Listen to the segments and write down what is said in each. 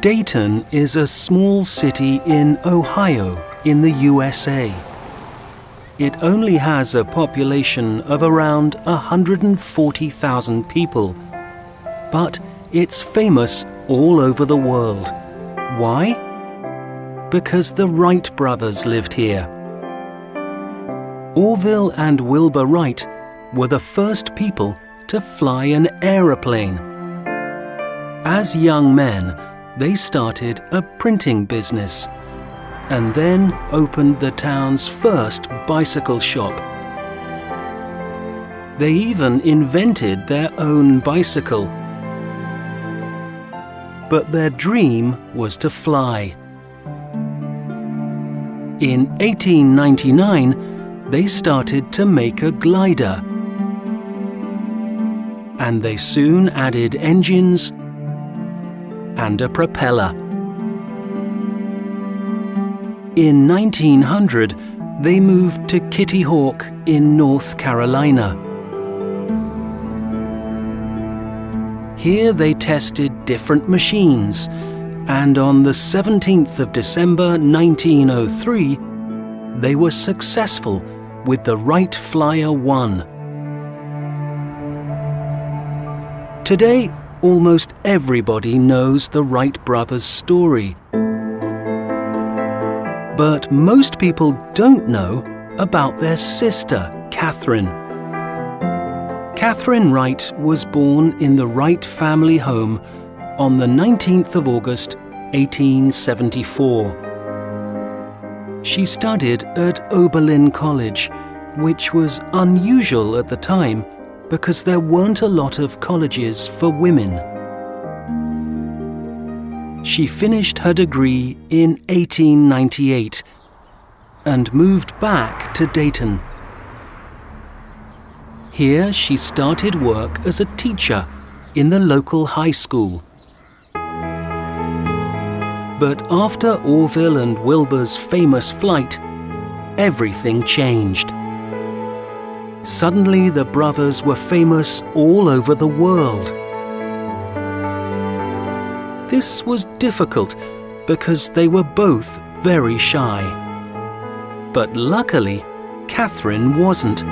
Dayton is a small city in Ohio, in the USA. It only has a population of around 140,000 people, but it's famous all over the world. Why? Because the Wright brothers lived here. Orville and Wilbur Wright were the first people to fly an aeroplane. As young men, they started a printing business and then opened the town's first bicycle shop. They even invented their own bicycle. But their dream was to fly. In 1899, they started to make a glider. And they soon added engines and a propeller. In 1900, they moved to Kitty Hawk in North Carolina. Here they tested different machines, and on the 17th of December 1903, they were successful with the Wright Flyer 1. Today, almost everybody knows the Wright brothers' story. But most people don't know about their sister, Catherine. Catherine Wright was born in the Wright family home on the 19th of August, 1874. She studied at Oberlin College, which was unusual at the time because there weren't a lot of colleges for women. She finished her degree in 1898 and moved back to Dayton. Here she started work as a teacher in the local high school. But after Orville and Wilbur's famous flight, everything changed. Suddenly the brothers were famous all over the world. This was difficult because they were both very shy. But luckily, Catherine wasn't.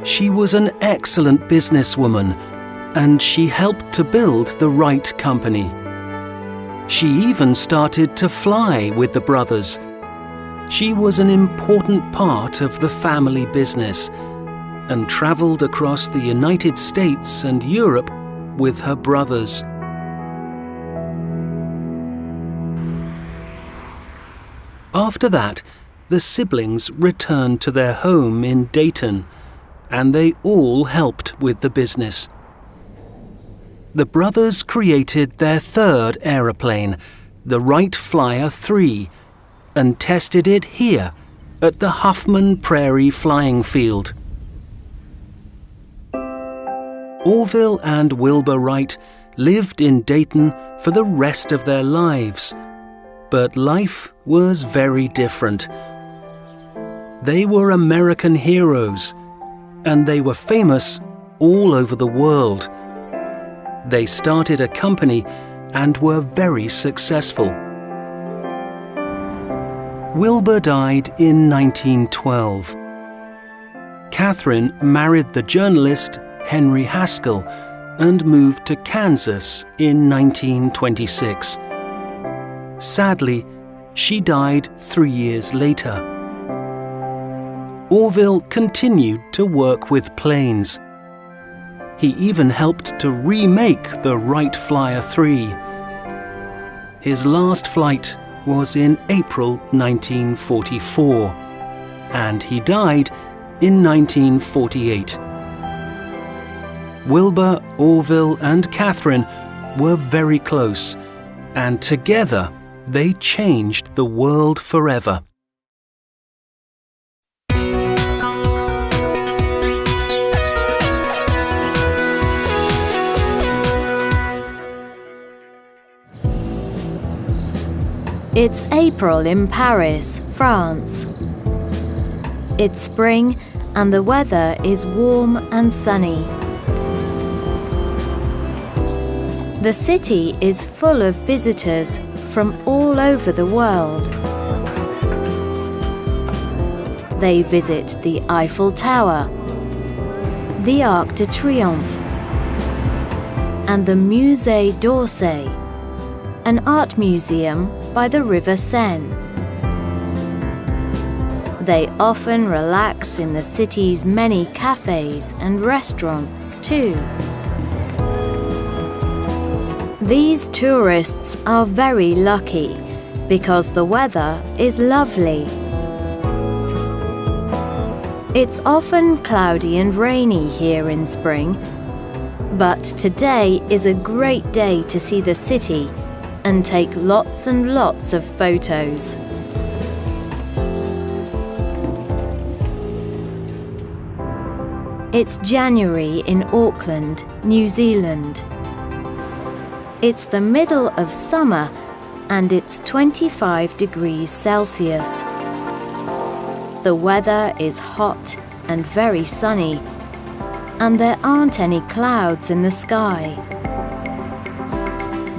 She was an excellent businesswoman, and she helped to build the Wright Company. She even started to fly with the brothers. She was an important part of the family business and traveled across the United States and Europe with her brothers. After that, the siblings returned to their home in Dayton, and they all helped with the business. The brothers created their third aeroplane, the Wright Flyer 3, and tested it here at the Huffman Prairie Flying Field. Orville and Wilbur Wright lived in Dayton for the rest of their lives, but life was very different. They were American heroes, and they were famous all over the world. They started a company and were very successful. Wilbur died in 1912. Catherine married the journalist Henry Haskell and moved to Kansas in 1926. Sadly, she died 3 years later. Orville continued to work with planes. He even helped to remake the Wright Flyer 3. His last flight was in April 1944, and he died in 1948. Wilbur, Orville, and Catherine were very close, and together they changed the world forever. It's April in Paris, France. It's spring and the weather is warm and sunny. The city is full of visitors from all over the world. They visit the Eiffel Tower, the Arc de Triomphe, and the Musée d'Orsay, an art museum by the River Seine. They often relax in the city's many cafes and restaurants too. These tourists are very lucky because the weather is lovely. It's often cloudy and rainy here in spring, but today is a great day to see the city and take lots and lots of photos. It's January in Auckland, New Zealand. It's the middle of summer and it's 25 degrees Celsius. The weather is hot and very sunny, and there aren't any clouds in the sky.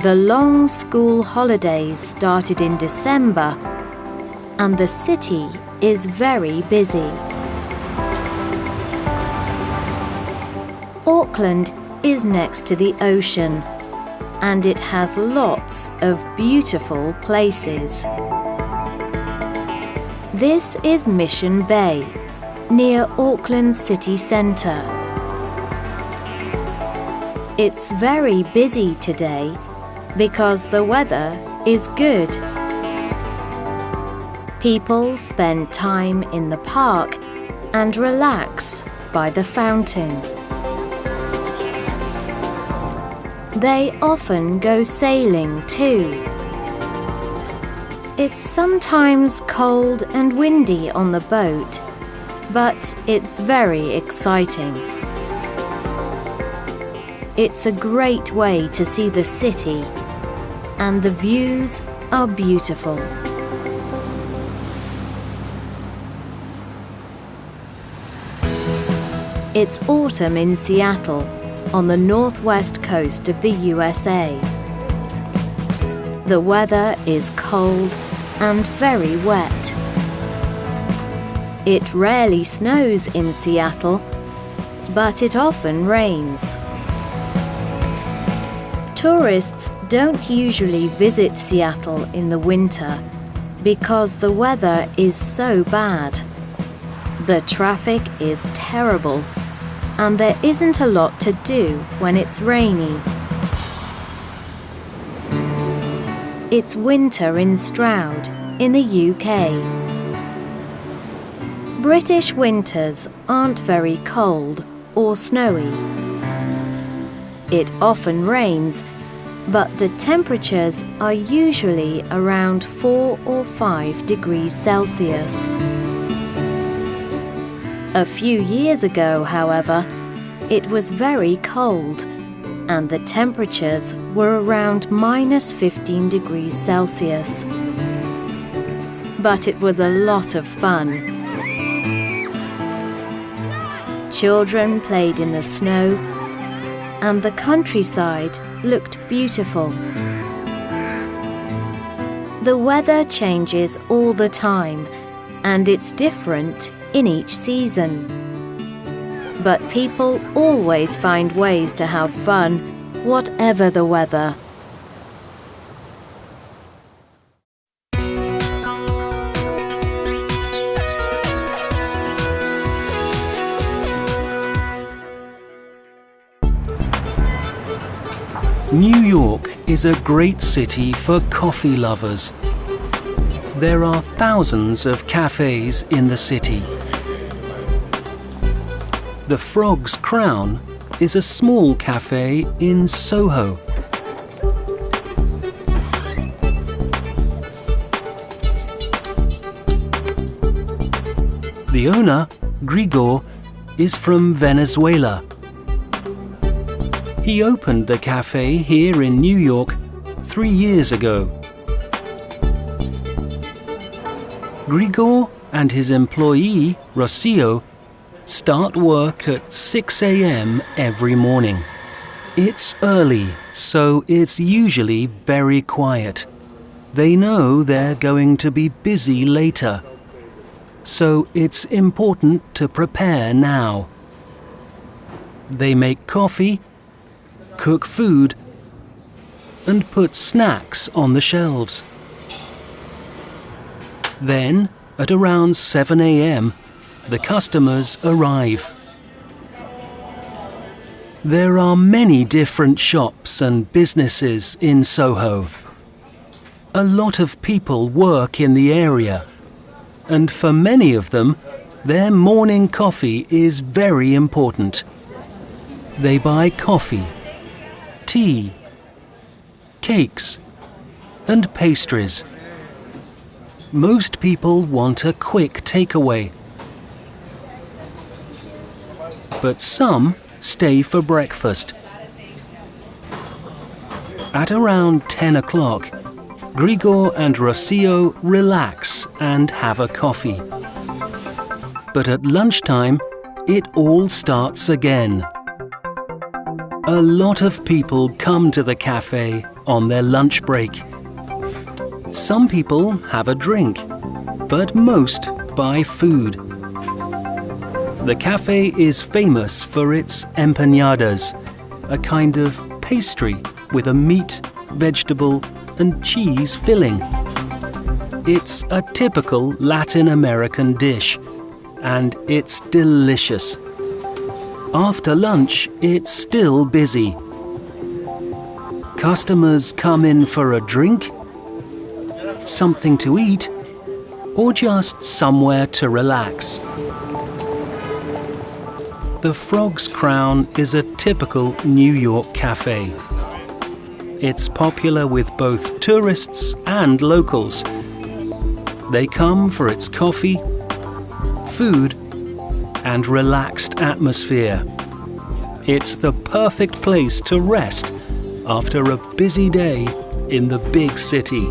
The long school holidays started in December, and the city is very busy. Auckland is next to the ocean, and it has lots of beautiful places. This is Mission Bay, near Auckland city centre. It's very busy today because the weather is good. People spend time in the park and relax by the fountain. They often go sailing too. It's sometimes cold and windy on the boat, but it's very exciting. It's a great way to see the city, and the views are beautiful. It's autumn in Seattle, on the northwest coast of the USA. The weather is cold and very wet. It rarely snows in Seattle, but it often rains. Tourists don't usually visit Seattle in the winter because the weather is so bad. The traffic is terrible, and there isn't a lot to do when it's rainy. It's winter in Stroud, in the UK. British winters aren't very cold or snowy. It often rains, but the temperatures are usually around 4 or 5 degrees Celsius. A few years ago, however, it was very cold, and the temperatures were around -15 degrees Celsius. But it was a lot of fun. Children played in the snow, and the countryside looked beautiful. The weather changes all the time, and it's different in each season. But people always find ways to have fun, whatever the weather. New York is a great city for coffee lovers. There are thousands of cafes in the city. The Frog's Crown is a small cafe in Soho. The owner, Grigor, is from Venezuela. He opened the cafe here in New York 3 years ago. Grigor and his employee, Rocio, start work at 6 a.m. every morning. It's early, so it's usually very quiet. They know they're going to be busy later, so it's important to prepare now. They make coffee, cook food, and put snacks on the shelves. Then, at around 7 a.m., the customers arrive. There are many different shops and businesses in Soho. A lot of people work in the area, and for many of them, their morning coffee is very important. They buy coffee, tea, cakes, and pastries. Most people want a quick takeaway, but some stay for breakfast. At around 10 o'clock, Grigor and Rocio relax and have a coffee. But at lunchtime, it all starts again. A lot of people come to the cafe on their lunch break. Some people have a drink, but most buy food. The cafe is famous for its empanadas, a kind of pastry with a meat, vegetable, and cheese filling. It's a typical Latin American dish, and it's delicious. After lunch, it's still busy. Customers come in for a drink, something to eat, or just somewhere to relax. The Frog's Crown is a typical New York cafe. It's popular with both tourists and locals. They come for its coffee, food, and relaxed atmosphere. It's the perfect place to rest after a busy day in the big city.